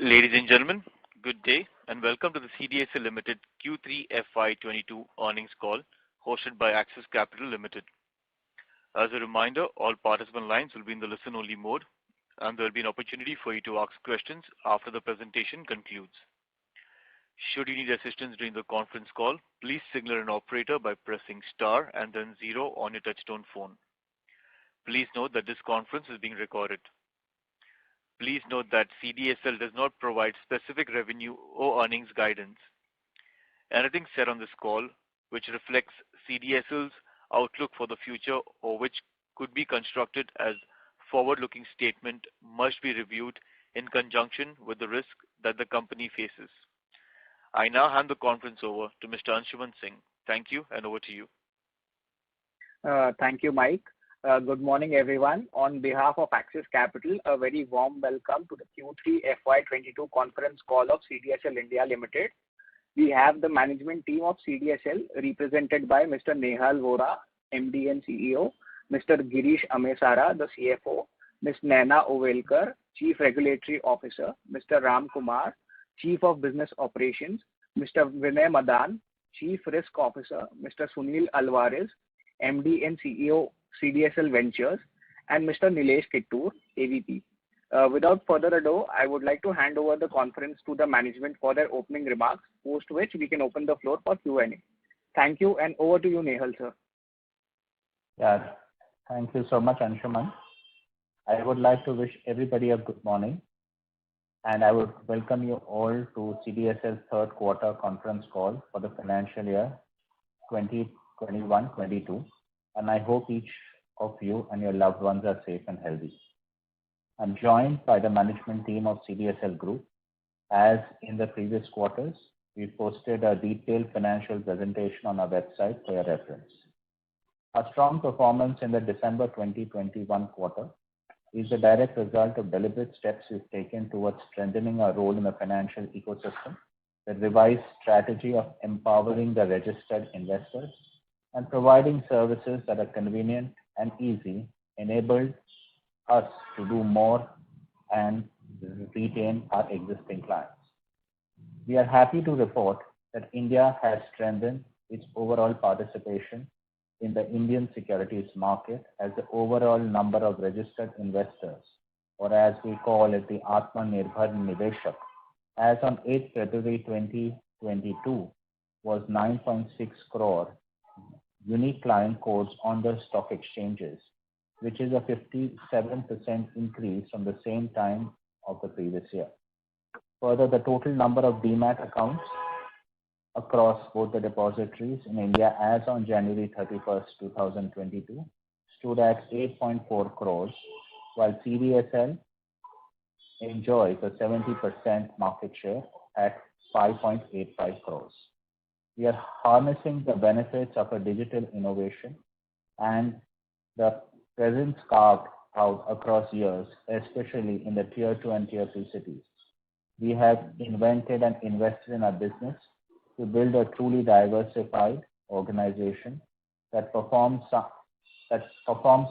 Ladies and gentlemen, good day and welcome to the CDSL Limited Q3FY22 earnings call hosted by Axis Capital Limited. As a reminder, all participant lines will be in the listen-only mode and there will be an opportunity for you to ask questions after the presentation concludes. Should you need assistance during the conference call, please signal an operator by pressing star and then 0 on your touchtone phone. Please note that this conference is being recorded. Please note that CDSL does not provide specific revenue or earnings guidance. Anything said on this call which reflects CDSL's outlook for the future or which could be construed as forward-looking statement must be reviewed in conjunction with the risk that the company faces. I now hand the conference over to Mr. Anshuman Singh. Thank you and over to you. Thank you, Mike. Good morning, everyone. On behalf of Axis Capital, a very warm welcome to the Q3 FY22 conference call of CDSL India Limited. We have the management team of CDSL represented by Mr. Nehal Vora, MD and CEO, Mr. Girish Amesara, the CFO, Ms. Naina Ovelkar, Chief Regulatory Officer, Mr. Ram Kumar, Chief of Business Operations, Mr. Vinay Madan, Chief Risk Officer, Mr. Sunil Alvarez, MD and CEO, CDSL Ventures, and Mr. Nilesh Kittur, AVP. Without further ado, I would like to hand over the conference to the management for their opening remarks, post which we can open the floor for Q&A. Thank you and over to you, Nehal, sir. Yeah, thank you so much, Anshuman. I would like to wish everybody a good morning and I would welcome you all to CDSL's third quarter conference call for the financial year 2021-22. And I hope each of you and your loved ones are safe and healthy. I'm joined by the management team of CDSL Group. As in the previous quarters, we posted a detailed financial presentation on our website for your reference. Our strong performance in the December 2021 quarter is the direct result of deliberate steps we've taken towards strengthening our role in the financial ecosystem, the revised strategy of empowering the registered investors, and providing services that are convenient and easy enabled us to do more and retain our existing clients. We are happy to report that India has strengthened its overall participation in the Indian securities market as the overall number of registered investors, or as we call it, the Atmanirbhar Niveshak, as on 8 February 2022 was 9.6 crore unique client codes on the stock exchanges, which is a 57% increase from the same time of the previous year. Further, the total number of Demat accounts across both the depositories in India as on January 31st, 2022 stood at 8.4 crores, while CDSL enjoys a 70% market share at 5.85 crores. We are harnessing the benefits of a digital innovation and the presence carved out across years, especially in the tier 2 and tier 3 cities. We have invented and invested in our business to build a truly diversified organization that performs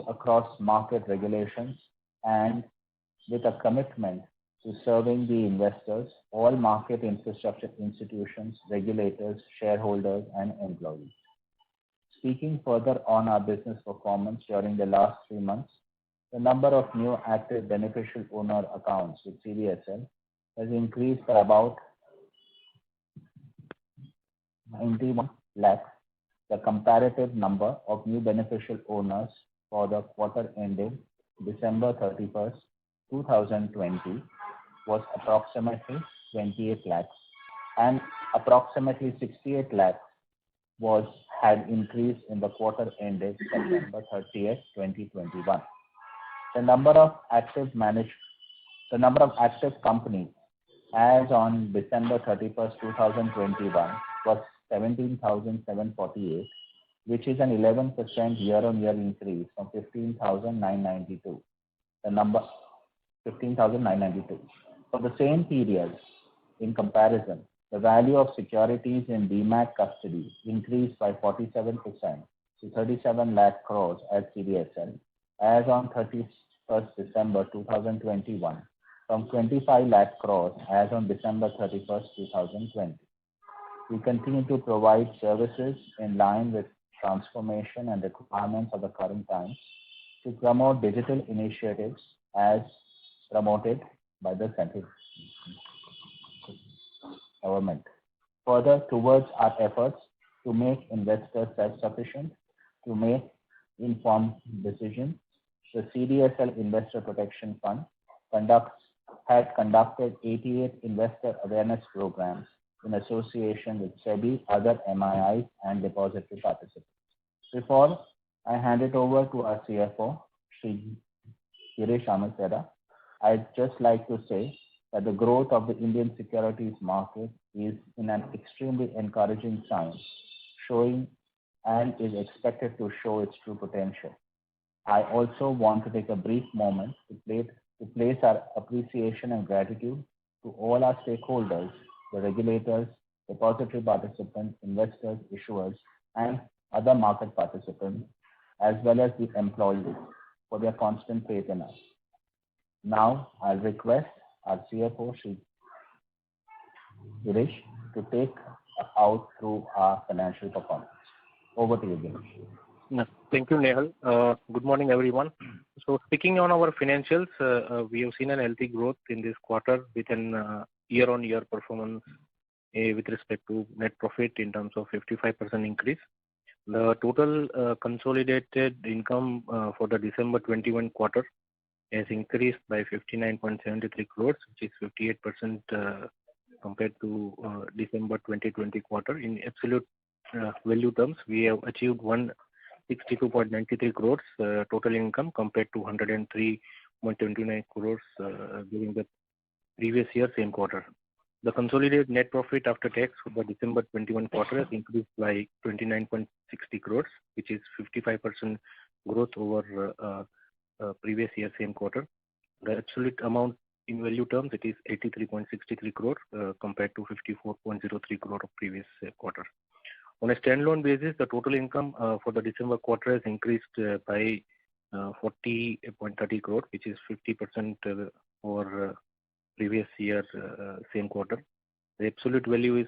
across market regulations and with a commitment to serving the investors, all market infrastructure institutions, regulators, shareholders, and employees. Speaking further on our business performance during the last 3 months, the number of new active beneficial owner accounts with CDSL has increased by about 91 lakhs. The comparative number of new beneficial owners for the quarter ending December 31st, 2020 was approximately 28 lakhs and approximately 68 lakhs had increased in the quarter ended September 30th, 2021. The number of active companies as on December 31st, 2021 was 17,748, which is an 11% year-on-year increase from 15,992. 15,992. For the same period, in comparison, the value of securities in Demat custody increased by 47% to 37 lakh crores at CDSL as on 31st December 2021 from 25 lakh crores as on December 31st, 2020. We continue to provide services in line with transformation and requirements of the current times to promote digital initiatives as promoted by the central government. Further, towards our efforts to make investors self-sufficient, to make informed decisions, the CDSL Investor Protection Fund has conducted 88 investor awareness programs in association with SEBI, other MIIs, and depository participants. Before I hand it over to our CFO, Sri Girish Amesara, I'd just like to say that the growth of the Indian securities market is in an extremely encouraging sign, showing and is expected to show its true potential. I also want to take a brief moment to place our appreciation and gratitude to all our stakeholders, the regulators, depository participants, investors, issuers, and other market participants, as well as the employees for their constant faith in us. Now, I'll request our CFO, Sri Girish, to take out through our financial performance. Over to you, Girish. Thank you, Nehal. Good morning, everyone. So, speaking on our financials, we have seen an healthy growth in this quarter with an year-on-year performance with respect to net profit in terms of 55% increase. The total consolidated income for the December 21 quarter has increased by 59.73 crores, which is 58% compared to December 2020 quarter. In absolute value terms, we have achieved 162.93 crores total income compared to 103.29 crores during the previous year same quarter. The consolidated net profit after tax for the December 21 quarter has increased by 29.60 crores, which is 55% growth over previous year same quarter. The absolute amount in value terms, it is 83.63 crore compared to 54.03 crore of previous quarter. On a standalone basis, the total income for the December quarter has increased by 40.30 crore, which is 50% over previous year same quarter. The absolute value is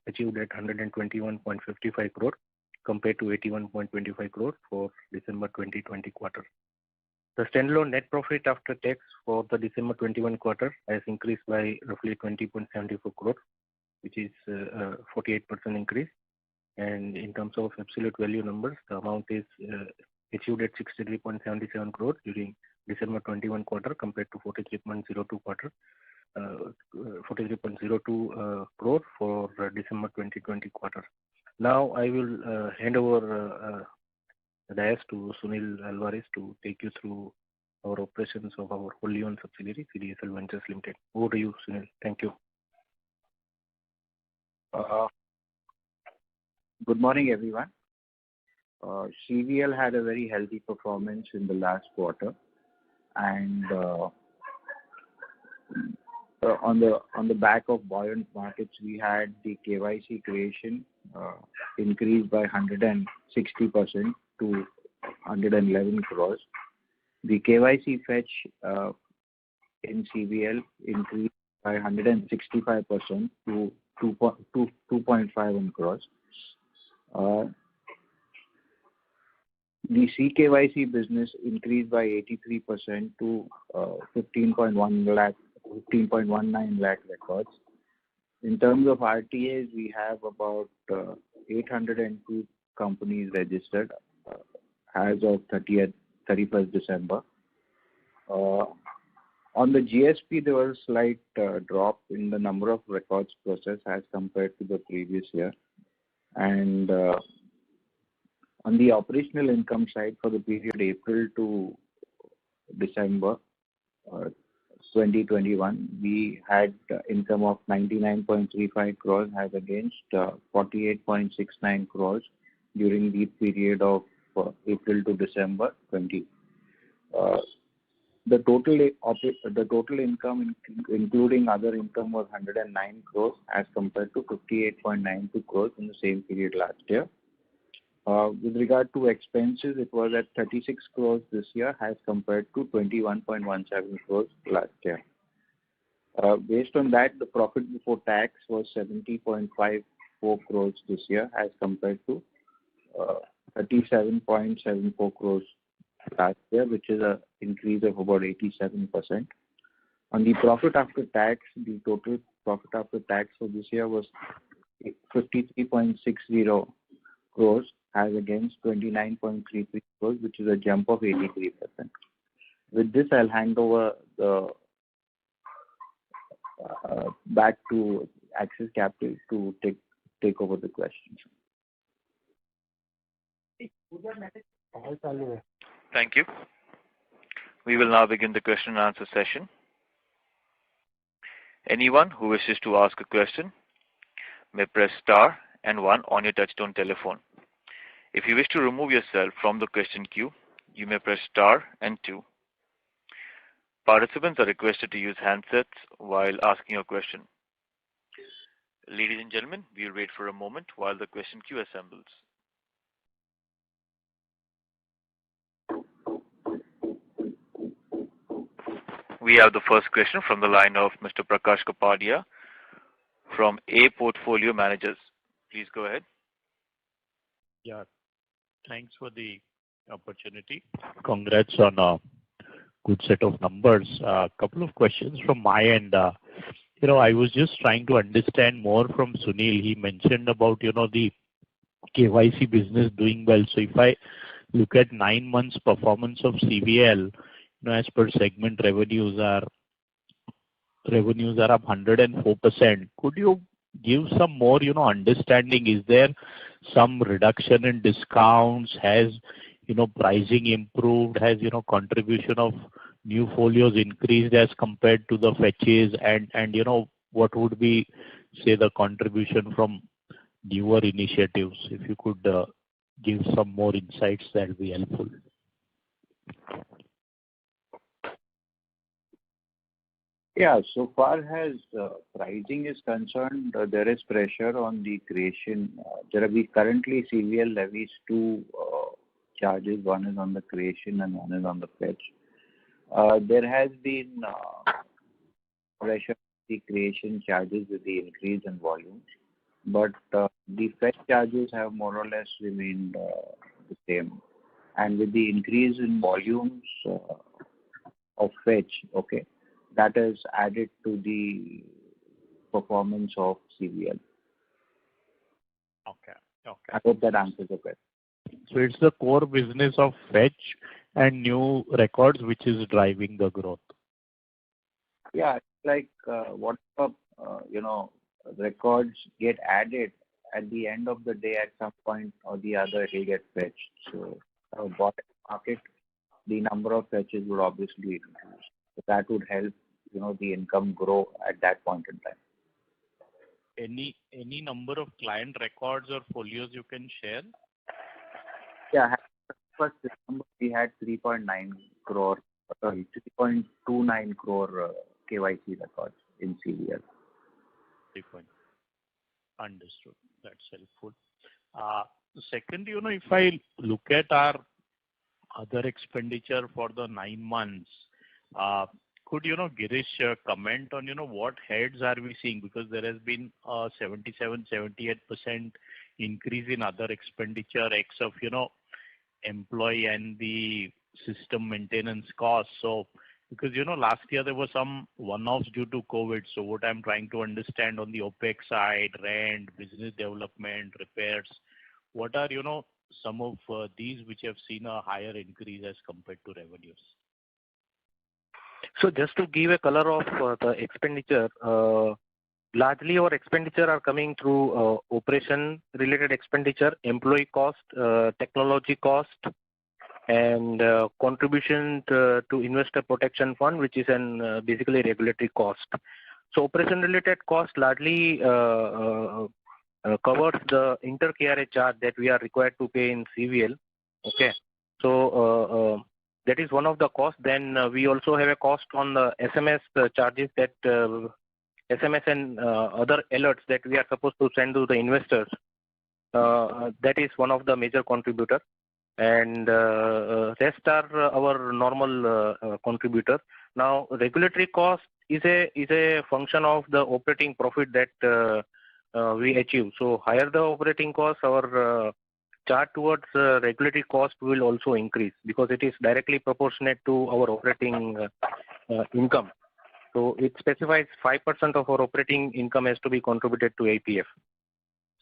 achieved at 121.55 crore compared to 81.25 crore for December 2020 quarter. The standalone net profit after tax for the December 21 quarter has increased by roughly 20.74 crore, which is 48% increase. And in terms of absolute value numbers, the amount is achieved at 63.77 crore during December 21 quarter compared to 43.02 crore for December 2020 quarter. Now I will hand over the dais to Sunil Alvarez to take you through our operations of our wholly owned subsidiary, CDSL Ventures Limited. Over to you, Sunil. Thank you. Good morning, everyone. CVL had a very healthy performance in the last quarter, and on the back of buoyant markets, we had the KYC creation increased by 160% to 111 crores. The KYC fetch in CVL increased by 165% to 2.51 crores. The CKYC business increased by 83% to 15.19 lakh records. In terms of RTAs, we have about 802 companies registered as of 31st December. On the GSP, there was a slight drop in the number of records processed as compared to the previous year. And on the operational income side for the period April to December 2021, we had income of 99.35 crores as against 48.69 crores during the period of April to December 20. The total income, including other income, was 109 crores as compared to 58.92 crores in the same period last year. With regard to expenses, it was at 36 crores this year as compared to 21.17 crores last year. Based on that, the profit before tax was 70.54 crores this year as compared to 37.74 crores last year, which is an increase of about 87%. On the profit after tax, the total profit after tax for this year was 53.60 crores as against 29.33 crores, which is a jump of 83%. With this, I'll hand over the back to Axis Capital to take over the questions. Thank you. We will now begin the question and answer session. Anyone who wishes to ask a question may press star and 1 on your touchtone telephone. If you wish to remove yourself from the question queue, you may press star and 2. Participants are requested to use handsets while asking a question. Ladies and gentlemen, we will wait for a moment while the question queue assembles. We have the first question from the line of Mr. Prakash Kapadia from A Portfolio Managers. Please go ahead. Yeah, thanks for the opportunity. Congrats on a good set of numbers. A couple of questions from my end. I was just trying to understand more from Sunil. He mentioned about, the KYC business doing well. So if I look at 9 months performance of CVL, as per segment revenues are up 104%. Could you give some more, understanding? Is there some reduction in discounts? Has, pricing improved? Has, contribution of new folios increased as compared to the fetches? And what would be, say, the contribution from newer initiatives? If you could give some more insights, that would be helpful. Yeah, so far as pricing is concerned, there is pressure on the creation. Currently CVL levies 2 charges. One is on the creation and one is on the fetch. There has been pressure on the creation charges with the increase in volumes, but the fetch charges have more or less remained the same. And with the increase in volumes of fetch, that is added to the performance of CVL. Okay. I hope that answers the question. So it's the core business of fetch and new records which is driving the growth. Yeah, it's like whatever records get added at the end of the day, at some point or the other, they get fetched. So bottom market, the number of fetches would obviously increase. So that would help the income grow at that point in time. Any number of client records or folios you can share? Yeah, first December we had 3.29 crore KYC records in CVL. Understood. That's helpful. Second, if I look at our other expenditure for the 9 months, could Girish comment on what heads are we seeing, because there has been a 77-78% increase in other expenditure ex of employee and the system maintenance costs. So because last year there were some one-offs due to COVID. So what I'm trying to understand on the OPEX side, rent, business development, repairs, what are some of these which have seen a higher increase as compared to revenues? So just to give a color of the expenditure, largely our expenditure are coming through operation related expenditure, employee cost, technology cost, and contribution to investor protection fund, which is an basically regulatory cost. So operation related cost largely covers the inter-KRA charge that we are required to pay in CVL. So that is one of the costs. Then we also have a cost on the SMS charges, that SMS and other alerts that we are supposed to send to the investors. That is one of the major contributor. And rest are our normal contributor. Now regulatory cost is a function of the operating profit that we achieve. So higher the operating cost, our charge towards regulatory cost will also increase because it is directly proportionate to our operating income. So it specifies 5% of our operating income has to be contributed to APF.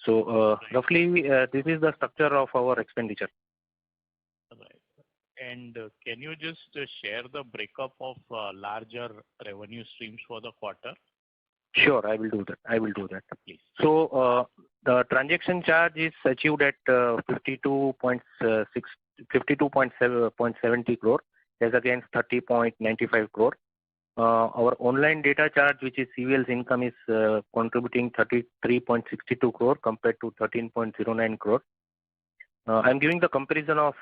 So roughly this is the structure of our expenditure. Right. And can you just share the breakup of larger revenue streams for the quarter? Sure, I will do that. Please. So the transaction charge is achieved at 52.70 crore as against 30.95 crore. Our online data charge, which is CVL's income, is contributing 33.62 crore compared to 13.09 crore. I'm giving the comparison of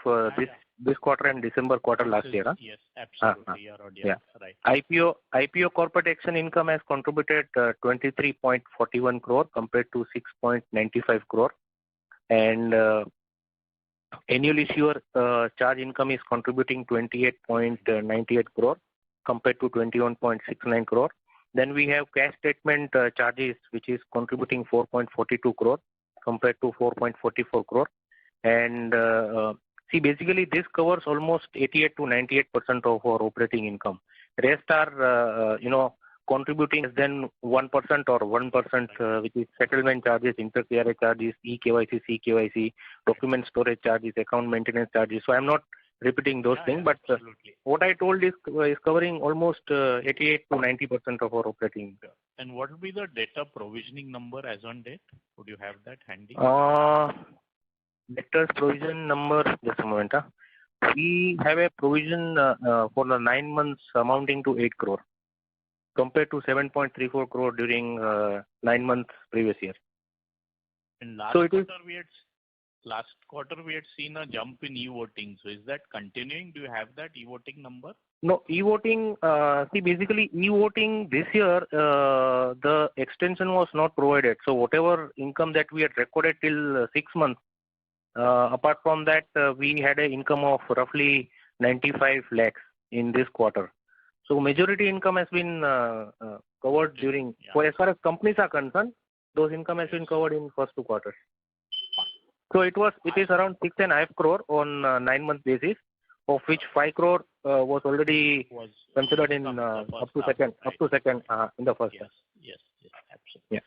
this quarter and December quarter last year. Huh? Yes, absolutely. Yeah. Right. IPO corporate action income has contributed 23.41 crore compared to 6.95 crore. And annual issuer charge income is contributing 28.98 crore compared to 21.69 crore. Then we have cash statement charges, which is contributing 4.42 crore compared to 4.44 crore. And see, basically this covers almost 88 to 98% of our operating income. Rest are, contributing less than 1% or 1%, which is settlement charges, inter-KRA charges, eKYC, CKYC, document storage charges, account maintenance charges. So I'm not repeating those things, but what I told is covering almost 88 to 90% of our operating income. And what will be the data provisioning number as on date? Would you have that handy? Debtors provision number, just a moment. We have a provision for the 9 months amounting to 8 crore compared to 7.34 crore during 9 months previous year. And last quarter we had seen a jump in e-voting. So is that continuing? Do you have that e-voting number? No, e-voting, see basically e-voting this year, the extension was not provided. So whatever income that we had recorded till 6 months, apart from that, we had an income of roughly 95 lakhs in this quarter. So majority income has been covered during, as far as companies are concerned, those income has been covered in first 2 quarters. So it is around 6.5 crore on 9 month basis, of which 5 crore was already considered in up to second in the first. Yes, absolutely. Yeah.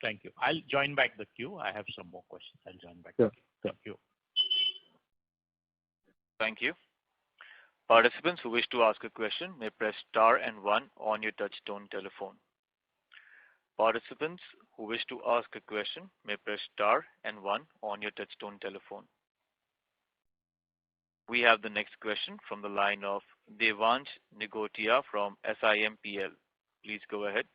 Thank you. I'll join back the queue. I have some more questions. I'll join back. Sure. Thank you. Thank you. Participants who wish to ask a question may press star and 1 on your touchtone telephone. Participants who wish to ask a question may press star and 1 on your touchtone telephone. We have the next question from the line of Devansh Nigotia from SIMPL. Please go ahead.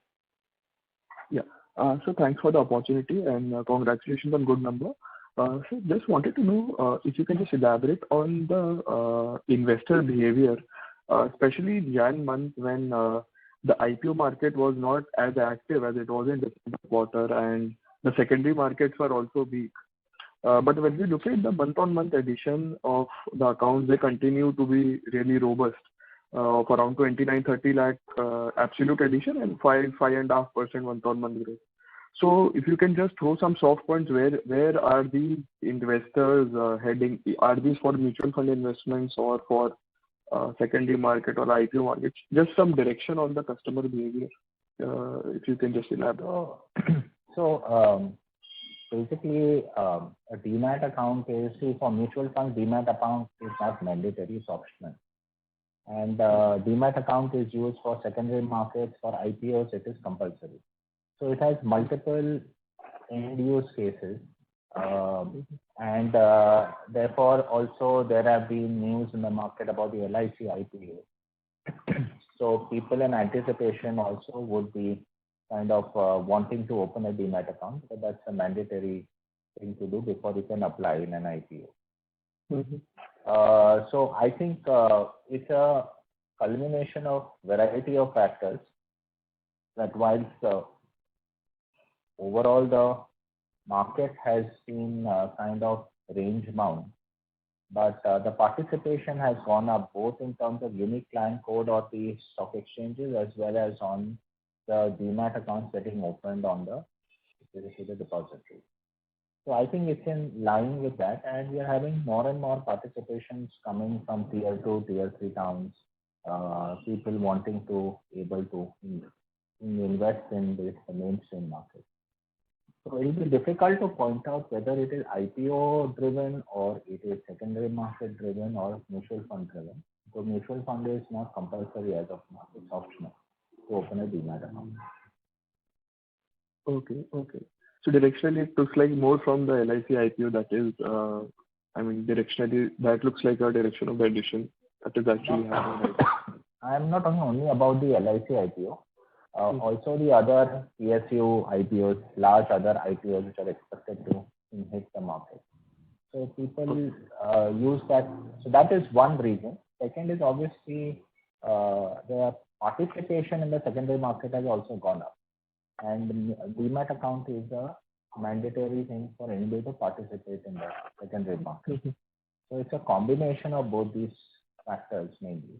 Yeah. So thanks for the opportunity and congratulations on good number. So just wanted to know if you can just elaborate on the investor behavior, especially Jan month when the IPO market was not as active as it was in December quarter and the secondary markets were also weak. But when we look at the month-on-month addition of the accounts, they continue to be really robust, of around 29-30 lakh absolute addition and 5.5% month-on-month growth. So if you can just throw some soft points, where are the investors heading? Are these for mutual fund investments or for secondary market or IPO markets? Just some direction on the customer behavior, if you can just elaborate. So basically, a demat account is, for mutual funds, demat account is not mandatory, it's optional. And demat account is used for secondary markets. For IPOs, it is compulsory. So it has multiple end-use cases. And therefore, also there have been news in the market about the LIC IPO. So people in anticipation also would be kind of wanting to open a demat account, but that's a mandatory thing to do before you can apply in an IPO. Mm-hmm. So I think it's a culmination of variety of factors that whilst overall the market has been kind of range bound, but the participation has gone up both in terms of unique client code or the stock exchanges as well as on the Demat accounts getting opened on the depository. So I think it's in line with that, and we are having more and more participations coming from tier 2, tier 3 towns, people wanting to able to invest in the mainstream market. So it will be difficult to point out whether it is IPO driven or it is secondary market driven or mutual fund driven. So mutual fund is not compulsory as of now; it's optional to open a Demat account. Okay. So directionally, it looks like more from the LIC IPO. That is, directionally, that looks like a direction of the addition that is actually happening. I am not talking only about the LIC IPO. Also the other PSU IPOs, large other IPOs which are expected to hit the market. So people use that. So that is one reason. Second is obviously the participation in the secondary market has also gone up. And Demat account is a mandatory thing for anybody to participate in the secondary market. So it's a combination of both these factors mainly.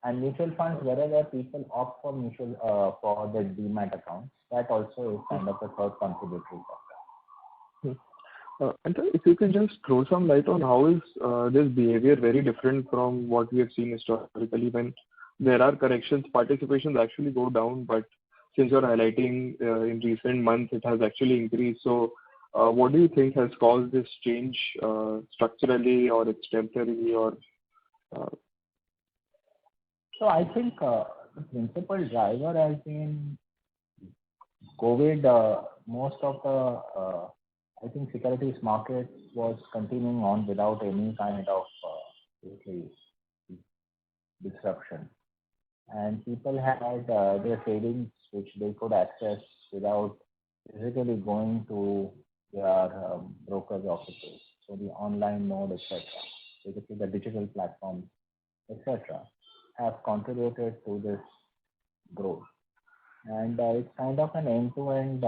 And mutual funds, wherever people opt for for the Demat accounts, that also is kind of a third contributory factor. And if you can just throw some light on how is this behavior very different from what we have seen historically when there are corrections, participations actually go down, but since you're highlighting in recent months, it has actually increased. So what do you think has caused this change structurally or it's temporary or? So I think the principal driver has been COVID. Most of the, I think, securities market was continuing on without any kind of disruption. And people had their savings which they could access without physically going to their brokers' offices. So the online mode, etc., basically the digital platforms, etc., have contributed to this growth. And it's kind of an end-to-end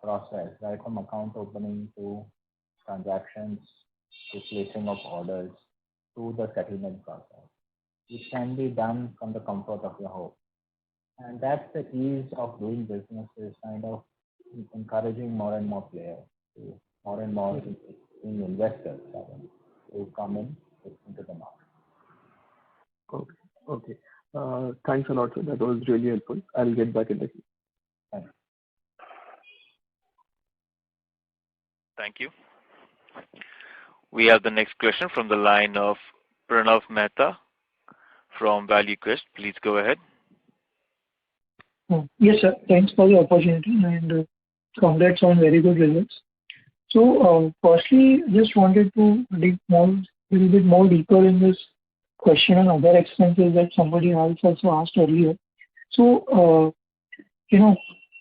process, right from account opening to transactions to placing of orders to the settlement process, which can be done from the comfort of your home. And that's the ease of doing business, is kind of encouraging more and more players, more and more investors to come into the market. Okay. Thanks a lot, sir. That was really helpful. I'll get back in the queue. Thanks. Thank you. We have the next question from the line of Pranav Mehta from ValueQuest. Please go ahead. Yes, sir. Thanks for the opportunity and congrats on very good results. So, firstly, just wanted to dig little bit more deeper in this question on other expenses that somebody else also asked earlier. So,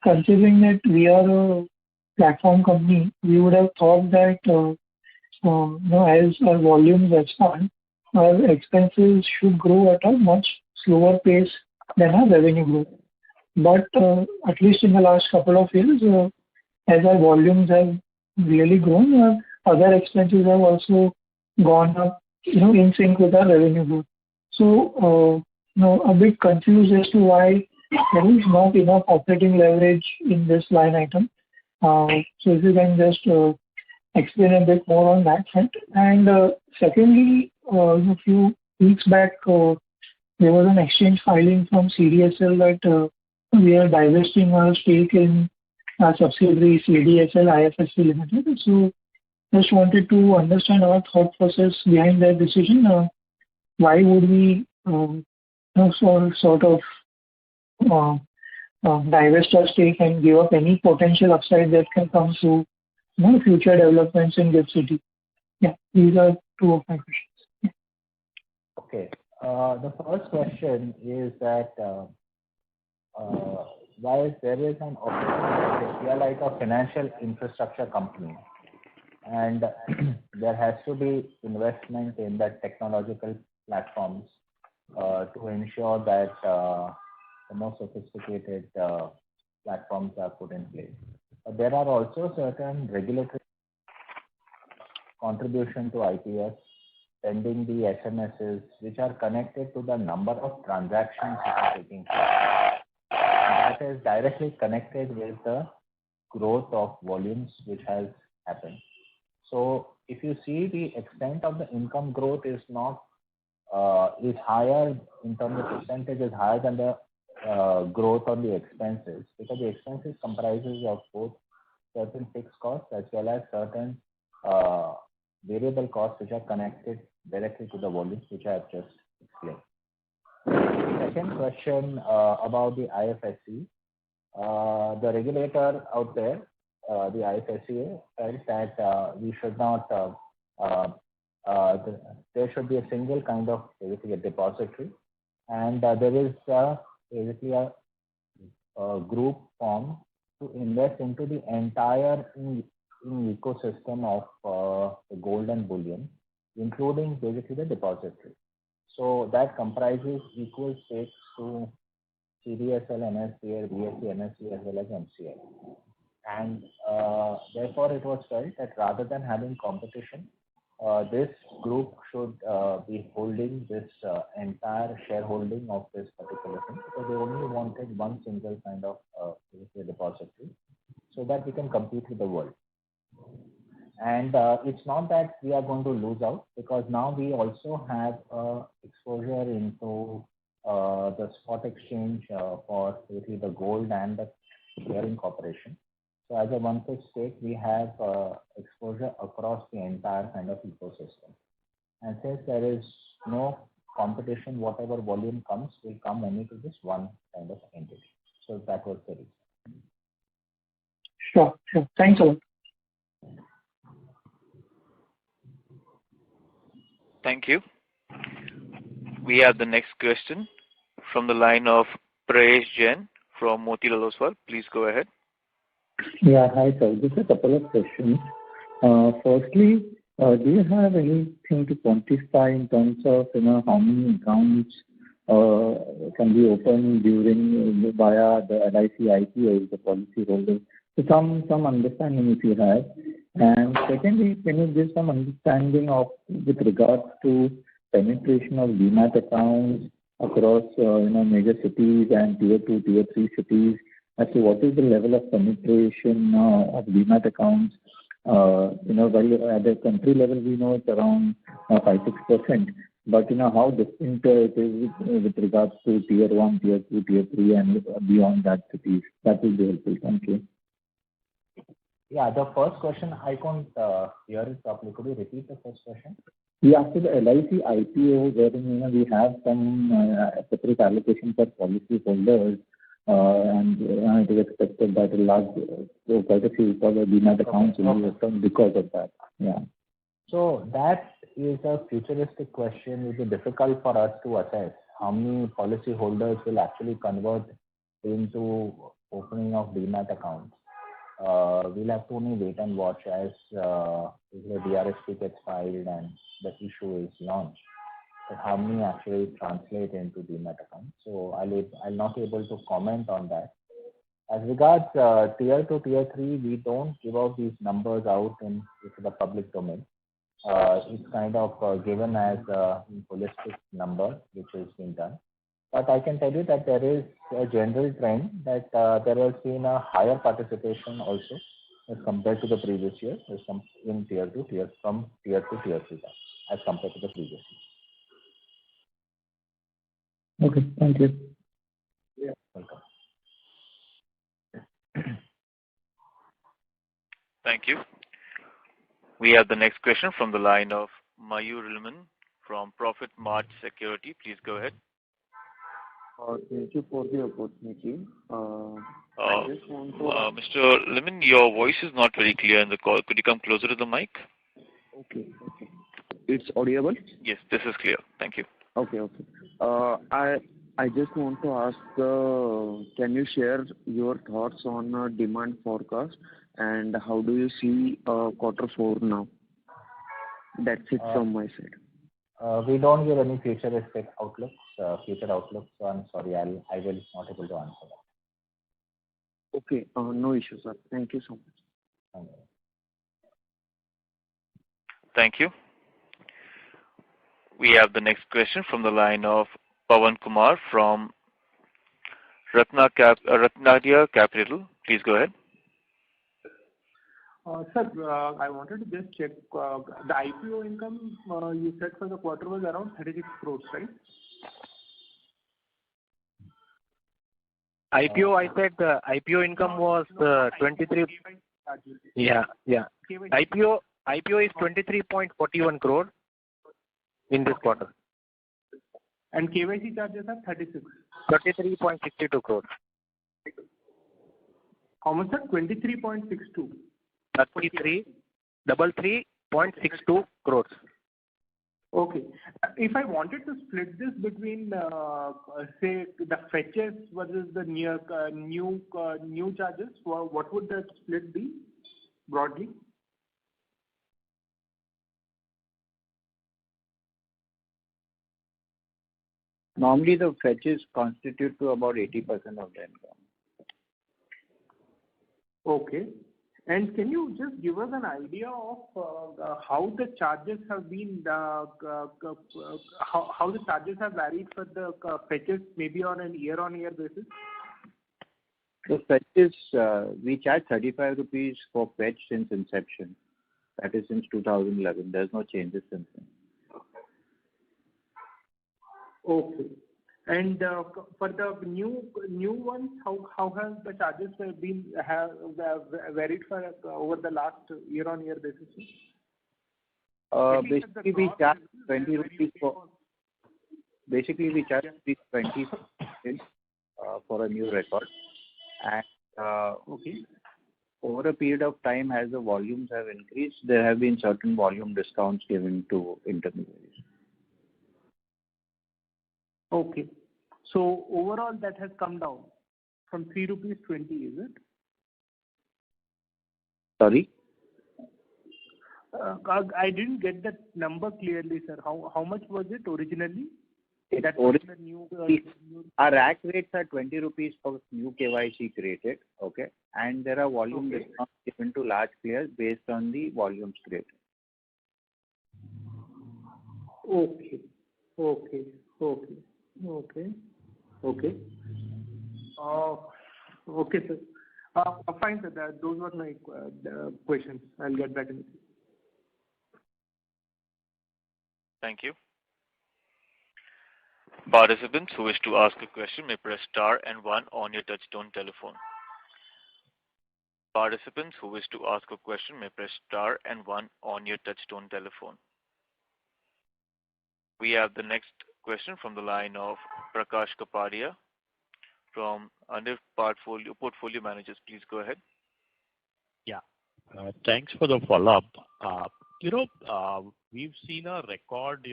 considering that we are a platform company, we would have thought that, as our volumes expand, our expenses should grow at a much slower pace than our revenue growth. But at least in the last couple of years, as our volumes have really grown, our other expenses have also gone up, in sync with our revenue growth. So, a bit confused as to why there is not enough operating leverage in this line item. So if you can just explain a bit more on that front. And secondly, a few weeks back, there was an exchange filing from CDSL that we are divesting our stake in our subsidiary CDSL IFSC Limited. So just wanted to understand our thought process behind that decision. Why would we sort of divest our stake and give up any potential upside that can come through future developments in GIFT City? Yeah, these are two of my questions. Yeah. Okay. The first question is that while there is an opportunity, we are like a financial infrastructure company, and there has to be investment in the technological platforms to ensure that the most sophisticated platforms are put in place. But there are also certain regulatory contribution to IPS, sending the SMSs which are connected to the number of transactions that are taking place. is directly connected with the growth of volumes which has happened. So if you see the extent of the income growth is not is higher in terms of percentage is higher than the growth on the expenses, because the expenses comprises of both certain fixed costs as well as certain variable costs which are connected directly to the volumes which I have just explained. Second question about the IFSC. The regulator out there, the IFSC, felt that we should not, there should be a single kind of basically a depository, and there is basically a group formed to invest into the entire ecosystem of the gold and bullion, including basically the depository. So that comprises equal stakes to CDSL, NSDL, BSE, NSE as well as MCL. And therefore it was felt that rather than having competition, this group should be holding this entire shareholding of this particular thing, because they only wanted one single kind of depository so that we can compete with the world. And it's not that we are going to lose out, because now we also have exposure into the spot exchange for basically the gold and the clearing corporation. So as a one-fifth stake, we have exposure across the entire kind of ecosystem. And since there is no competition, whatever volume comes will come only to this one kind of entity. So that was the reason. Sure. Thanks a lot. Thank you. We have the next question from the line of Prayesh Jain from Motilal Oswal. Please go ahead. Yeah, hi sir. Just a couple of questions. Firstly, do you have anything to quantify in terms of how many accounts can be opened during via the LIC IPO, the policy holder? So some understanding if you have. And secondly, can you give some understanding of with regards to penetration of Demat accounts across major cities and tier 2, tier 3 cities, as to what is the level of penetration of Demat accounts? While at the country level we know it's around 5-6%, but how distinct it is with regards to tier 1, tier 2, tier 3, and beyond that cities? That will be helpful. Thank you. Yeah, the first question I can't hear it properly. Could you repeat the first question? Yeah, so the LIC IPO, wherein we have some separate allocation for policy holders, and it is expected that quite a few for the Demat accounts will be opened because of that. Yeah. So that is a futuristic question. It is difficult for us to assess how many policy holders will actually convert into opening of Demat accounts. We'll have to only wait and watch as the DRHP gets filed and the issue is launched. But how many actually translate into Demat accounts? So I'll not be able to comment on that. As regards tier 2, tier 3, we don't give out these numbers out into the public domain. It's kind of given as a holistic number which is being done. But I can tell you that there is a general trend that there has been a higher participation also as compared to the previous year in tier 2, from tier 2, tier 3 as compared to the previous year. Okay, thank you. Yeah, welcome. Thank you. We have the next question from the line of Mayur Liman from Profit Mart Security. Please go ahead. Thank you for the opportunity. I just want to... Mr. Liman, your voice is not very clear in the call. Could you come closer to the mic? Okay. It's audible? Yes, this is clear. Thank you. Okay. I just want to ask, can you share your thoughts on demand forecast and how do you see quarter 4 now? That's it from my side. We don't give any futuristic outlooks, future outlooks. So I'm sorry, I will not able to answer that. Okay, no issue, sir. Thank you so much. Thank you. We have the next question from the line of Pawan Kumar from Ratnadia Capital. Please go ahead. Sir, I wanted to just check the IPO income you said for the quarter was around 36 crores, right? IPO, I said IPO income was 23. Yeah. IPO is 23.41 crore in this quarter. And KYC charges are 36. 33.62 crore. How much, sir? 23.62. 33.62 crores. Okay. If I wanted to split this between, say, the fetches versus the new charges, what would that split be broadly? Normally, the fetches constitute to about 80% of the income. Okay. And can you just give us an idea of how the charges have been, how the charges have varied for the fetches, maybe on an year-on-year basis? The fetches, we charge 35 rupees for fetch since inception. That is since 2011. There's no changes since then. Okay. And for the new ones, how has the charges been varied for over the last year-on-year basis? Basically, we charge 20 rupees for. Basically, we charge 20 for a new record, and okay. Over a period of time, as the volumes have increased, there have been certain volume discounts given to intermediaries. Okay. So overall, that has come down from 3 rupees 20, is it? Sorry? I didn't get that number clearly, sir. How much was it originally? Our rack rates are 20 rupees for new KYC created, okay? And there are volume discounts given to large players based on the volumes created. Okay, sir. Fine, sir. Those were my questions. I'll get back in. Thank you. Participants who wish to ask a question may press star and 1 on your touchtone telephone. Participants who wish to ask a question may press star and 1 on your touchtone telephone. We have the next question from the line of Prakash Kapadia from Under Portfolio Managers. Please go ahead. Yeah. Thanks for the follow-up. We've seen a record,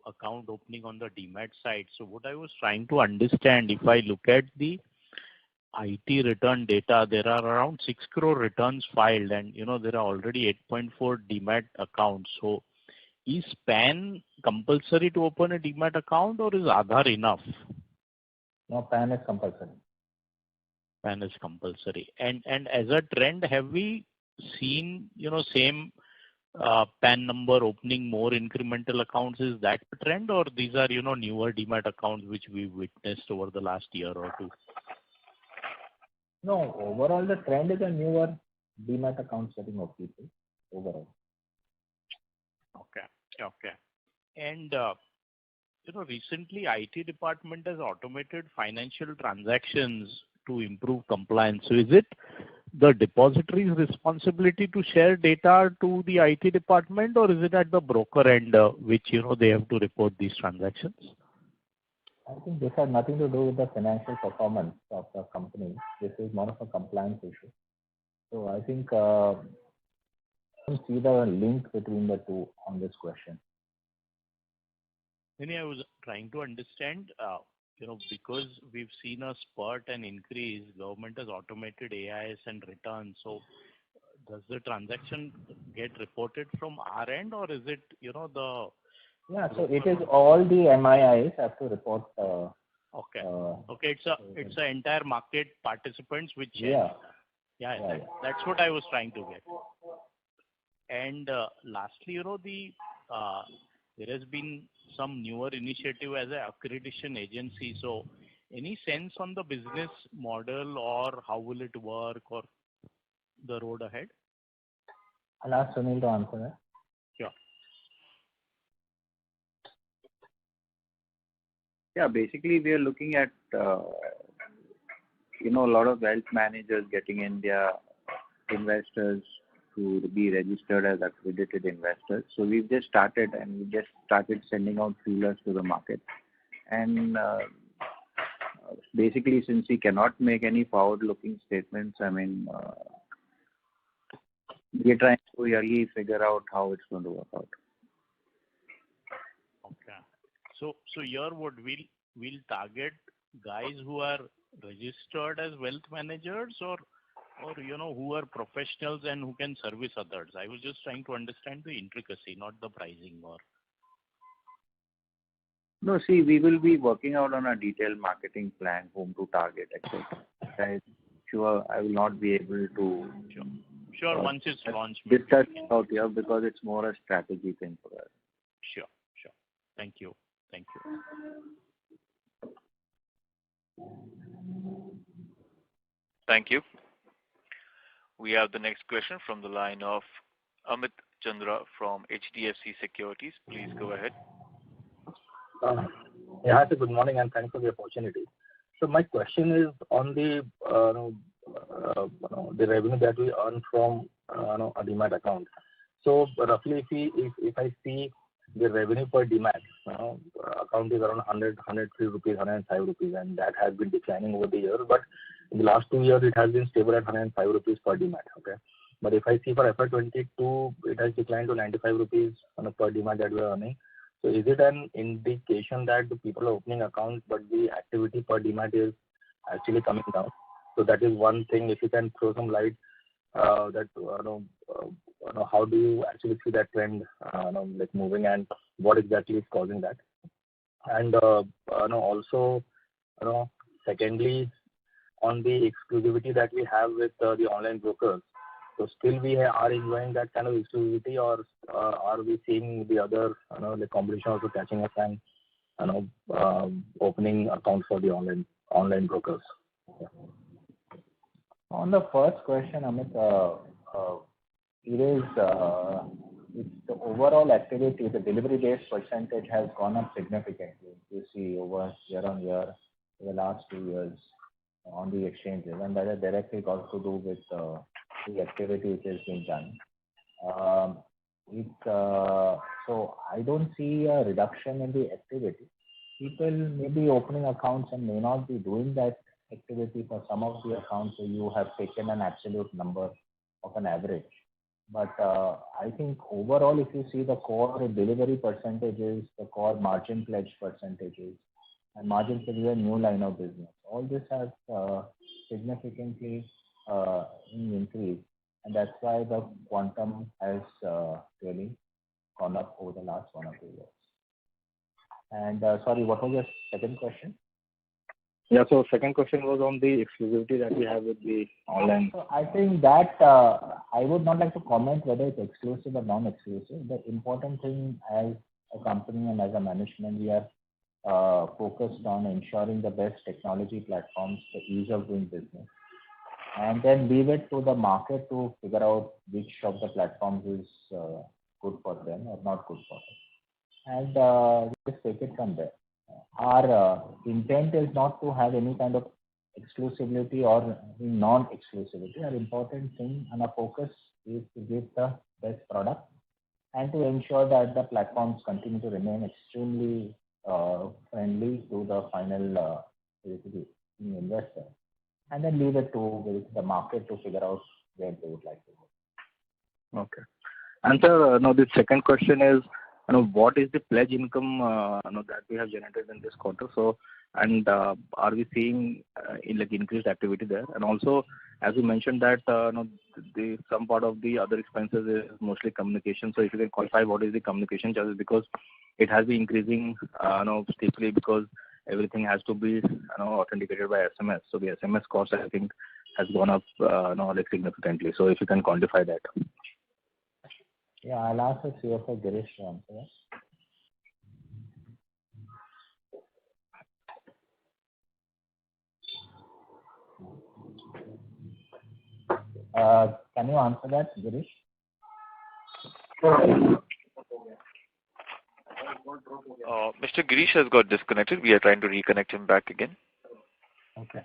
account opening on the Demat side. So what I was trying to understand, if I look at the IT return data, there are around 6 crore returns filed, and there are already 8.4 Demat accounts. So is PAN compulsory to open a Demat account, or is Aadhaar enough? No, PAN is compulsory. PAN is compulsory. And as a trend, have we seen, same PAN number opening more incremental accounts? Is that the trend, or these are, newer Demat accounts which we've witnessed over the last year or two? No, overall the trend is a newer Demat account setting of people overall. Okay. And, recently IT department has automated financial transactions to improve compliance. So is it the depository's responsibility to share data to the IT department, or is it at the broker end, which, they have to report these transactions? I think this has nothing to do with the financial performance of the company. This is more of a compliance issue. So I think I don't see the link between the two on this question. I was trying to understand, because we've seen a spurt and increase, government has automated AIS and returns. So does the transaction get reported from our end, or is it, the... Yeah, so it is all the MIIs have to report. Okay, it's an entire market participants which... Yeah. That's what I was trying to get. And lastly, there has been some newer initiative as an accreditation agency. So Any sense on the business model or how will it work or the road ahead? I'll ask Sunil to answer that. Sure. Yeah, basically we are looking at a lot of wealth managers getting in their investors to be registered as accredited investors. So we've just started sending out feelers to the market. And basically, since we cannot make any forward-looking statements, we are trying to really figure out how it's going to work out. Okay. So here we'll target guys who are registered as wealth managers or who are professionals and who can service others. I was just trying to understand the intricacy, not the pricing or. No, see, we will be working out on a detailed marketing plan, whom to target, etc. I'm sure I will not be able to. Sure. Once it's launched. Discuss out here because it's more a strategy thing for us. Sure. Thank you. Thank you. We have the next question from the line of Amit Chandra from HDFC Securities. Please go ahead. Yeah, good morning and thanks for the opportunity. So my question is on the revenue that we earn from a demat account. So roughly, if I see the revenue per demat account is around 103 rupees, 105 rupees, and that has been declining over the years. But in the last 2 years, it has been stable at 105 rupees per demat. Okay, but if I see for FY22, it has declined to 95 rupees per demat that we are earning. So is it an indication that the people are opening accounts, but the activity per demat is actually coming down? So that is one thing. If you can throw some light, that how do you actually see that trend like moving, and what exactly is causing that? And also, secondly, on the exclusivity that we have with the online brokers. So still we are enjoying that kind of exclusivity, or are we seeing the other the competition also catching up and opening accounts for the online brokers? Yeah. On the first question, Amit, it's the overall activity, the delivery-based percentage has gone up significantly. You see over year on year, the last 2 years on the exchanges, and that is directly got to do with the activity which is being done. So I don't see a reduction in the activity. People may be opening accounts and may not be doing that activity for some of the accounts. So you have taken an absolute number of an average. But I think overall, if you see the core delivery percentages, the core margin pledge percentages, and margin pledge is a new line of business. All this has significantly increased, and that's why the quantum has really gone up over the last 1 or 2 years. And sorry, what was your second question? Yeah, so second question was on the exclusivity that we have with the online. So I think that I would not like to comment whether it's exclusive or non-exclusive. The important thing as a company and as a management, we are focused on ensuring the best technology platforms, the ease of doing business, and then leave it to the market to figure out which of the platforms is good for them or not good for them, and just take it from there. Our intent is not to have any kind of exclusivity or non-exclusivity. Our important thing and our focus is to give the best product and to ensure that the platforms continue to remain extremely friendly to the final investor, and then leave it to the market to figure out where they would like to go. Okay. And sir, now the second question is, what is the pledge income that we have generated in this quarter? So, and are we seeing increased activity there? And also, as you mentioned that some part of the other expenses is mostly communication. So if you can qualify what is the communication charges, because it has been increasing steeply because everything has to be authenticated by SMS. So the SMS cost, I think, has gone up significantly. So if you can quantify that. Yeah, I'll ask the CFO Girish to answer that. Can you answer that, Girish? Mr. Girish has got disconnected. We are trying to reconnect him back again. Okay.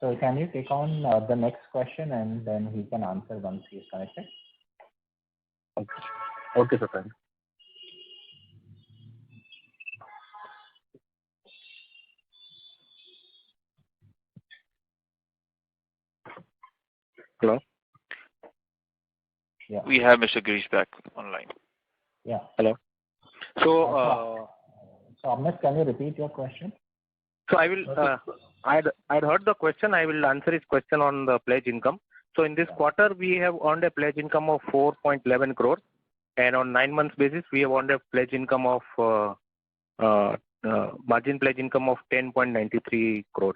So can you take on the next question and then he can answer once he is connected? Okay. Okay, sir. Thanks. Hello? Yeah. We have Mr. Girish back online. Yeah. Hello. So, Amit, can you repeat your question? So I will. I'd heard the question. I will answer his question on the pledge income. So in this quarter, we have earned a pledge income of 4.11 crores, and on 9 months basis, we have earned a pledge income of margin pledge income of 10.93 crores.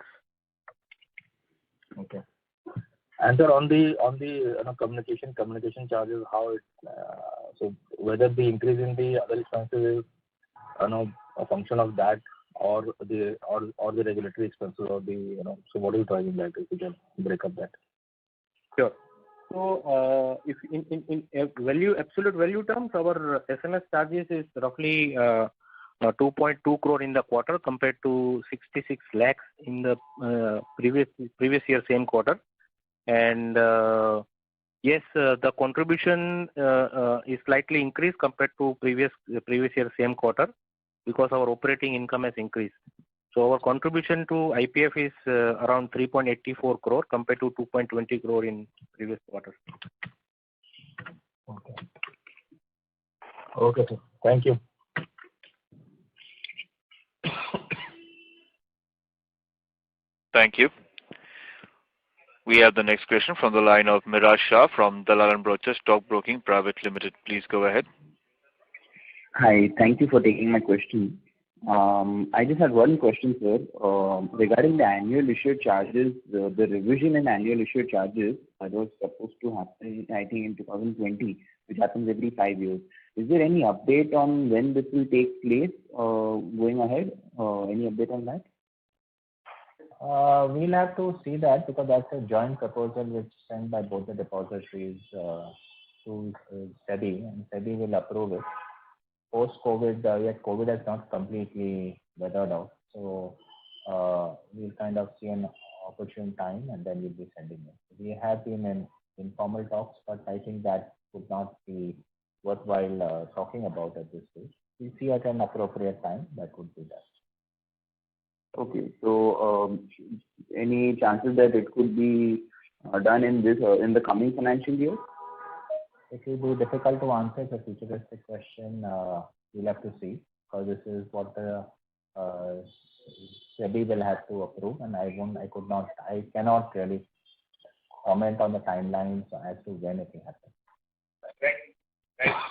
Okay. And sir, on the communication charges, how it so whether the increase in the other expenses is a function of that or the regulatory expenses or the so what are you driving that, if you can break up that? Sure. So if in absolute value terms, our SMS charges is roughly 2.2 crore in the quarter compared to 66 lakhs in the previous year same quarter. And yes, the contribution is slightly increased compared to previous year same quarter because our operating income has increased. So our contribution to IPF is around 3.84 crore compared to 2.20 crore in previous quarter. Okay. Okay, sir. Thank you. Thank you. We have the next question from the line of Miraj Shah from Dalal & Broacha Stock Broking Private Limited. Please go ahead. Hi, thank you for taking my question. I just had one question, sir. Regarding the annual issue charges, the revision in annual issue charges that was supposed to happen, I think, in 2020, which happens every 5 years. Is there any update on when this will take place going ahead? Any update on that? We'll have to see that because that's a joint proposal which is sent by both the depositories to SEBI, and SEBI will approve it. Post-COVID, yet COVID has not completely weathered out. So we'll kind of see an opportune time and then we'll be sending it. We have been in informal talks, but I think that would not be worthwhile talking about at this stage. We'll see at an appropriate time that would be that. Okay, so any chances that it could be done in the coming financial year? It will be difficult to answer. It's a futuristic question. We'll have to see because this is what the SEBI will have to approve, and I cannot really comment on the timelines as to when it will happen.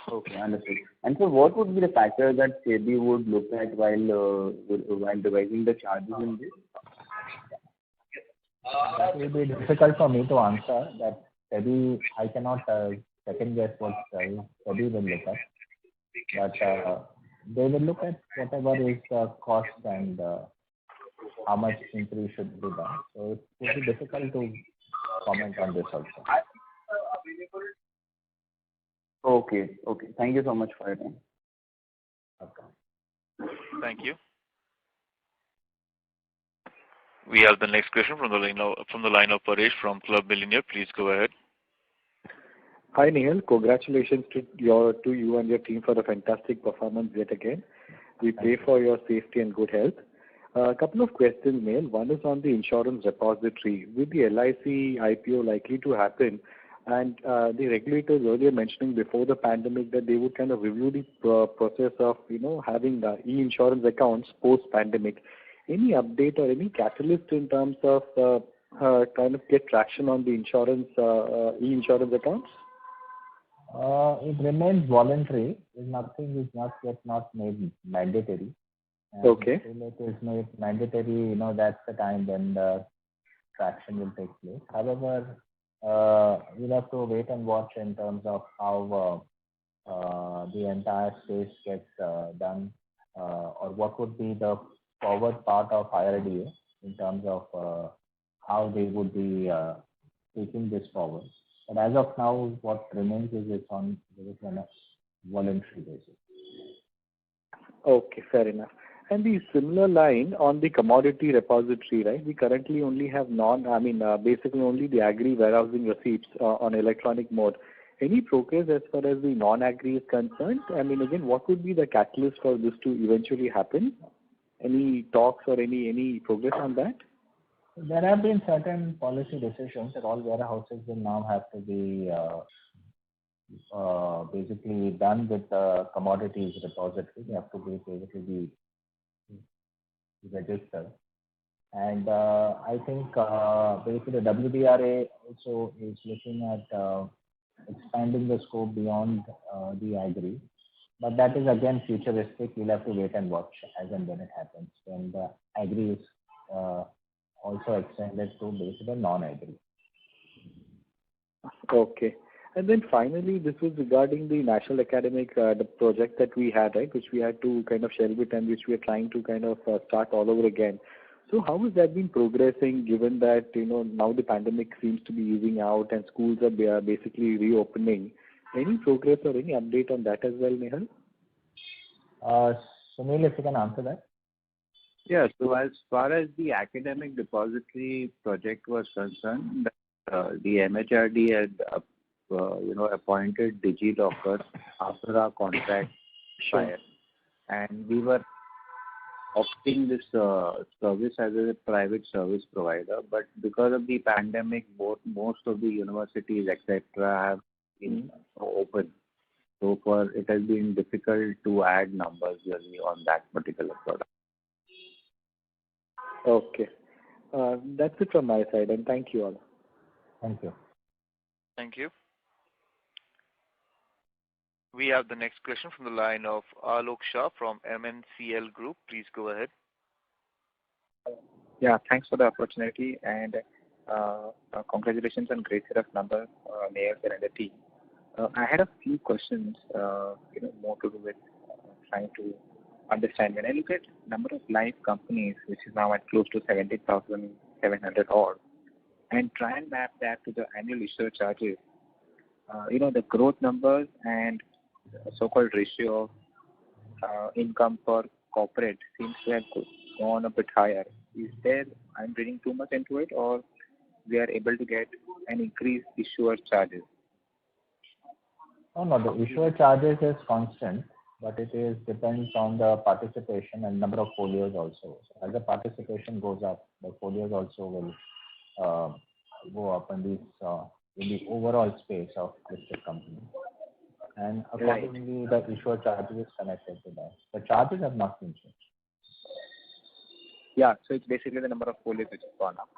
Okay, understood. And so, what would be the factors that SEBI would look at while devising the charges in this? That will be difficult for me to answer. That SEBI, I cannot second guess what SEBI will look at, but they will look at whatever is the cost and how much increase should be done. So it will be difficult to comment on this also. Okay. Thank you so much for your time. Okay. Thank you. We have the next question from the line of Paresh from Club Millionaire. Please go ahead. Hi Nehal, congratulations to you and your team for a fantastic performance yet again. We pray for your safety and good health. A couple of questions, Nehal. One is on the insurance repository. With the LIC IPO likely to happen, and the regulators earlier mentioning before the pandemic that they would kind of review the process of having the e-insurance accounts post-pandemic. Any update or any catalyst in terms of kind of get traction on the e-insurance accounts? It remains voluntary. Nothing is not made mandatory. And okay. Until it is made mandatory, that's the time when the traction will take place. However, we'll have to wait and watch in terms of how the entire space gets done, or what would be the forward part of IRDA in terms of how they would be taking this forward. But as of now, what remains is it's on a voluntary basis. Okay, fair enough. And the similar line on the commodity repository, right? We currently only have basically only the agri warehousing receipts on electronic mode. Any progress as far as the non-agri is concerned? I mean, again, what would be the catalyst for this to eventually happen? Any talks or any progress on that? There have been certain policy decisions that all warehouses will now have to be basically done with commodities repository. They have to be basically registered. And I think basically the WDRA also is looking at expanding the scope beyond the agri. But that is again futuristic. We'll have to wait and watch as and when it happens. When the agri is also extended to basically non-agri. Okay. And then finally, this was regarding the National Academic the project that we had, right, which we had to kind of shelve it and which we are trying to kind of start all over again. So how has that been progressing, given that now the pandemic seems to be easing out and schools are basically reopening? Any progress or any update on that as well, Nehal? Sunil, if you can answer that. Yeah, so as far as the academic depository project was concerned, the MHRD had appointed DigiLocker after our contract expired, and we were opting this service as a private service provider. But because of the pandemic, most of the universities etc. have been open. So far, it has been difficult to add numbers really on that particular product. Okay. That's it from my side, and thank you all. Thank you. Thank you. We have the next question from the line of Alok Shah from MNCL Group. Please go ahead. Yeah, thanks for the opportunity, and congratulations on great set of numbers, Nehal and the team. I had a few questions, more to do with trying to understand. When I look at number of live companies, which is now at close to 70,700 odd, and try and map that to the annual issuer charges, the growth numbers and so-called ratio of income per corporate seems to have gone a bit higher. Is there, I'm reading too much into it, or we are able to get an increased issuer charges? Oh, no, the issuer charges is constant, but it depends on the participation and number of folios also. So as the participation goes up, the folios also will go up in the overall space of listed companies. And accordingly, the issuer charges is connected to that. The charges have not been changed. Yeah, so it's basically the number of folios which has gone up.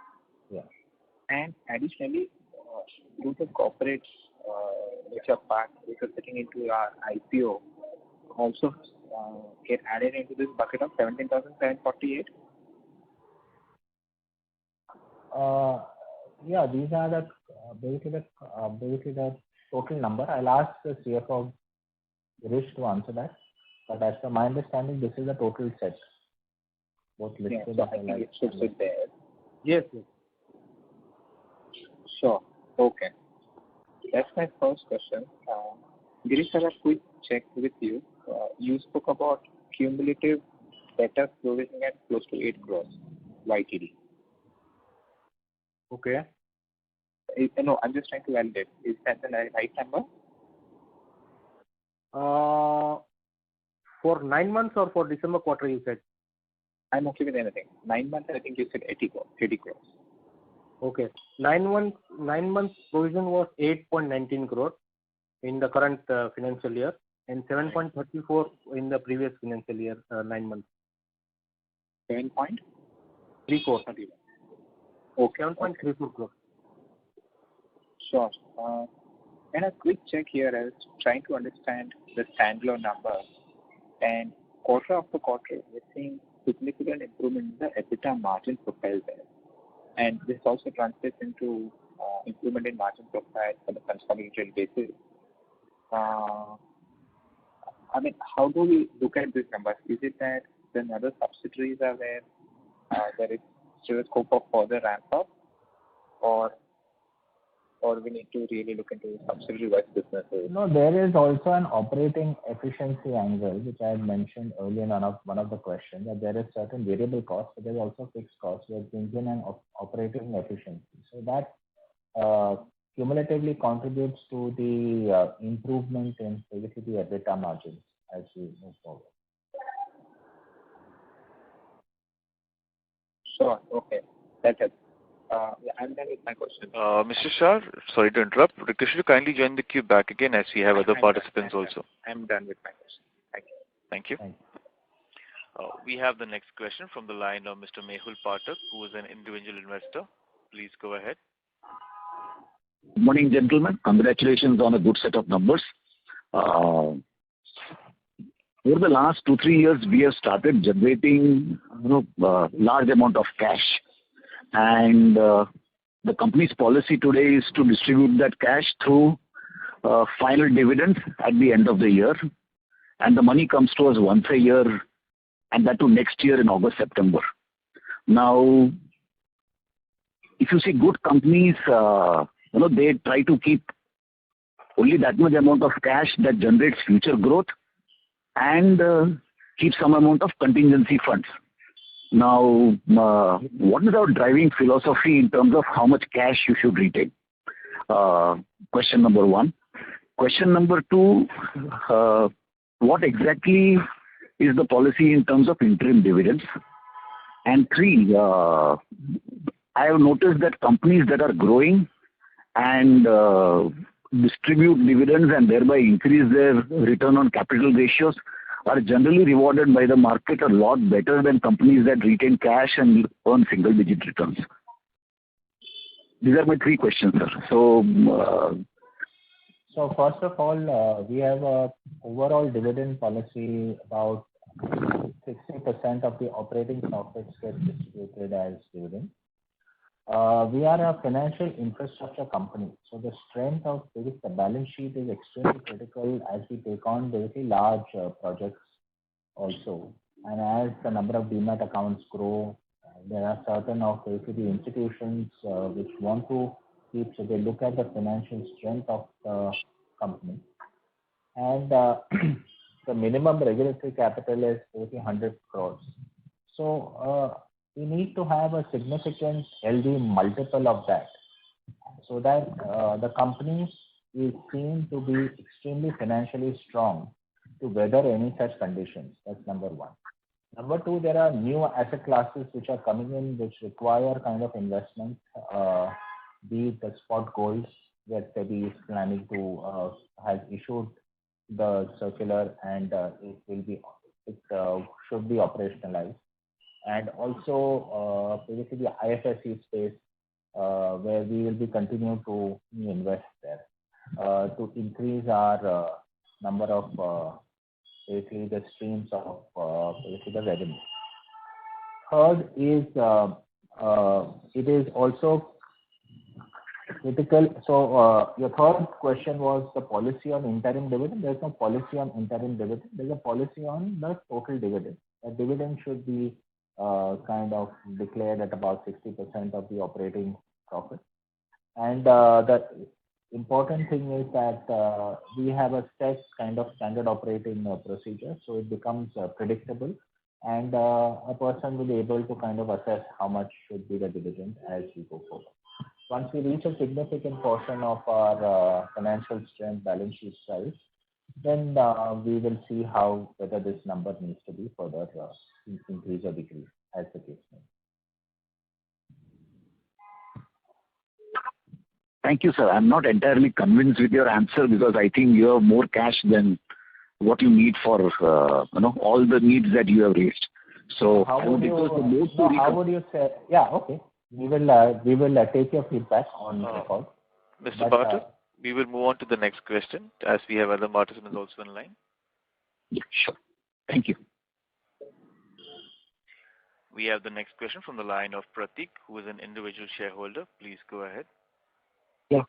Yeah. And additionally, do the corporates which are sitting into our IPO also get added into this bucket of 17,748? Yeah, these are the basically the total number. I'll ask the CFO Girish to answer that. But as per my understanding, this is the total set. Both listed and it should sit there. Yes. Sure. Okay. That's my first question. Girish, I have a quick check with you. You spoke about cumulative data provisioning at close to 8 crores YTD. Okay. No, I'm just trying to validate. Is that the right number? For 9 months or for December quarter, you said? I'm okay with anything. 9 months, I think you said 80 crores. Okay. 9 months provision was 8.19 crore in the current financial year, and 7.34 in the previous financial year, 9 months. 7.34. Okay. 7.34 crore. Sure. And a quick check here, I was trying to understand the standalone numbers, and quarter after quarter, we're seeing significant improvement in the EBITDA margin profile there. And this also translates into improvement in margin profile for the consolidated basis. I mean, how do we look at these numbers? Is it that the other subsidiaries are where there is still a scope of further ramp up, or we need to really look into subsidiary-wise businesses? No, there is also an operating efficiency angle, which I had mentioned earlier in one of the questions, that there is certain variable costs, but there is also fixed costs where brings in an operating efficiency. So that cumulatively contributes to the improvement in basically the EBITDA margins as we move forward. Sure. Okay. That helps. I'm done with my question. Mr. Shah, sorry to interrupt. Request you to kindly join the queue back again as we have other participants also. I'm done with my question. Thank you. Thank you. We have the next question from the line of Mr. Mehul Pathak, who is an individual investor. Please go ahead. Good morning, gentlemen. Congratulations on a good set of numbers. Over the last 2-3 years, we have started generating large amount of cash, and the company's policy today is to distribute that cash through final dividends at the end of the year, and the money comes to us once a year, and that to next year in August, September. Now, if you see good companies, they try to keep only that much amount of cash that generates future growth and keep some amount of contingency funds. Now, what is our driving philosophy in terms of how much cash you should retain? Question number 1. Question number 2, what exactly is the policy in terms of interim dividends? And 3, I have noticed that companies that are growing and distribute dividends and thereby increase their return on capital ratios are generally rewarded by the market a lot better than companies that retain cash and earn single-digit returns. These are my 3 questions, sir. So first of all, we have a overall dividend policy. About 60% of the operating profits get distributed as dividends. We are a financial infrastructure company, so the strength of the balance sheet is extremely critical as we take on very large projects also. And as the number of demat accounts grow, there are certain of basically institutions which want to keep, so they look at the financial strength of the company. And the minimum regulatory capital is 100 crores. So we need to have a significant healthy multiple of that, so that the company is seen to be extremely financially strong to weather any such conditions. That's number 1. Number 2, there are new asset classes which are coming in which require kind of investment, be it the spot gold, where SEBI is planning to has issued the circular, and it should be operationalized. And also basically the IFSC space, where we will be continuing to invest there to increase our number of basically the streams of basically the revenue. Third is it is also critical. So your third question was the policy on interim dividend. There is no policy on interim dividend. There is a policy on the total dividend. A dividend should be kind of declared at about 60% of the operating profit. And the important thing is that we have a set kind of standard operating procedure, so it becomes predictable, and a person will be able to kind of assess how much should be the dividend as we go forward. Once we reach a significant portion of our financial strength, balance sheet size, then we will see whether this number needs to be further increase or decrease as the case may be. Thank you, sir. I'm not entirely convinced with your answer because I think you have more cash than what you need for all the needs that you have raised. So how would you say? Yeah, okay. We will take your feedback on the call. Mr. Pathak, we will move on to the next question as we have other participants also in line. Yeah, sure. Thank you. We have the next question from the line of Pratik, who is an individual shareholder. Please go ahead. Yeah.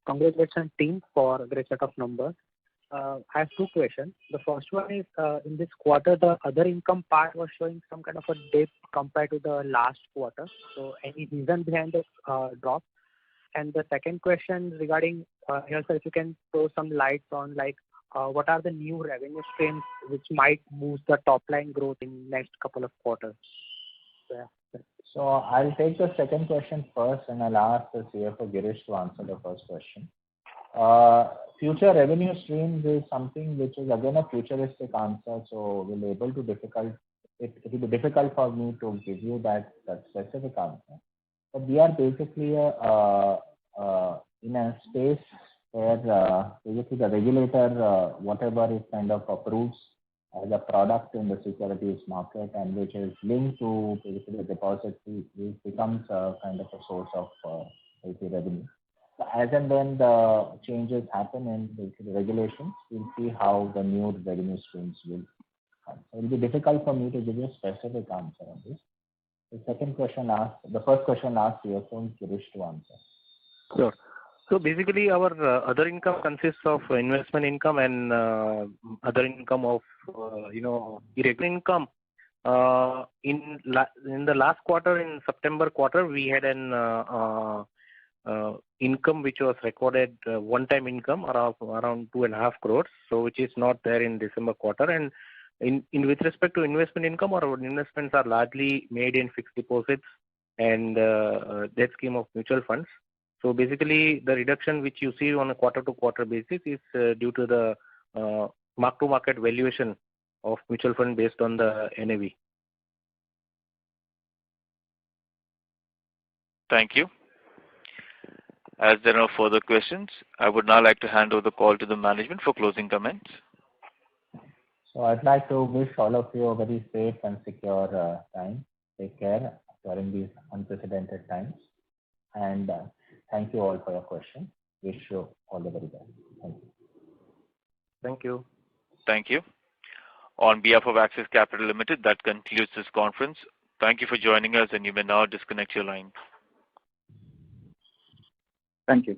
Congratulations team for a great set of numbers. I have two questions. The first one is, in this quarter, the other income part was showing some kind of a dip compared to the last quarter. So any reason behind the drop? And the second question regarding, sir, if you can throw some lights on, like, what are the new revenue streams which might boost the top line growth in next couple of quarters? So I'll take the second question first, and I'll ask the CFO Girish to answer the first question. Future revenue streams is something which is again a futuristic answer, so it will be difficult for me to give you that specific answer. But we are basically in a space where basically the regulator, whatever is kind of approves as a product in the securities market and which is linked to basically the deposit, it becomes a kind of a source of revenue. So as and when the changes happen in the regulations, we'll see how the new revenue streams will come. So it will be difficult for me to give you a specific answer on this. The first question asked CFO Girish to answer. Sure. So basically, our other income consists of investment income and other income of irregular income. In the last quarter, in September quarter, we had an income which was recorded one-time income around 2.5 crores, so which is not there in December quarter. And in with respect to investment income, our investments are largely made in fixed deposits and debt scheme of mutual funds. So basically, the reduction which you see on a quarter-to-quarter basis is due to the mark-to-market valuation of mutual fund based on the NAV. Thank you. As there are no further questions, I would now like to hand over the call to the management for closing comments. So I'd like to wish all of you a very safe and secure time. Take care during these unprecedented times. And thank you all for your questions. Wish you all the very best. Thank you. Thank you. Thank you. On behalf of Axis Capital Limited, that concludes this conference. Thank you for joining us, and you may now disconnect your line. Thank you.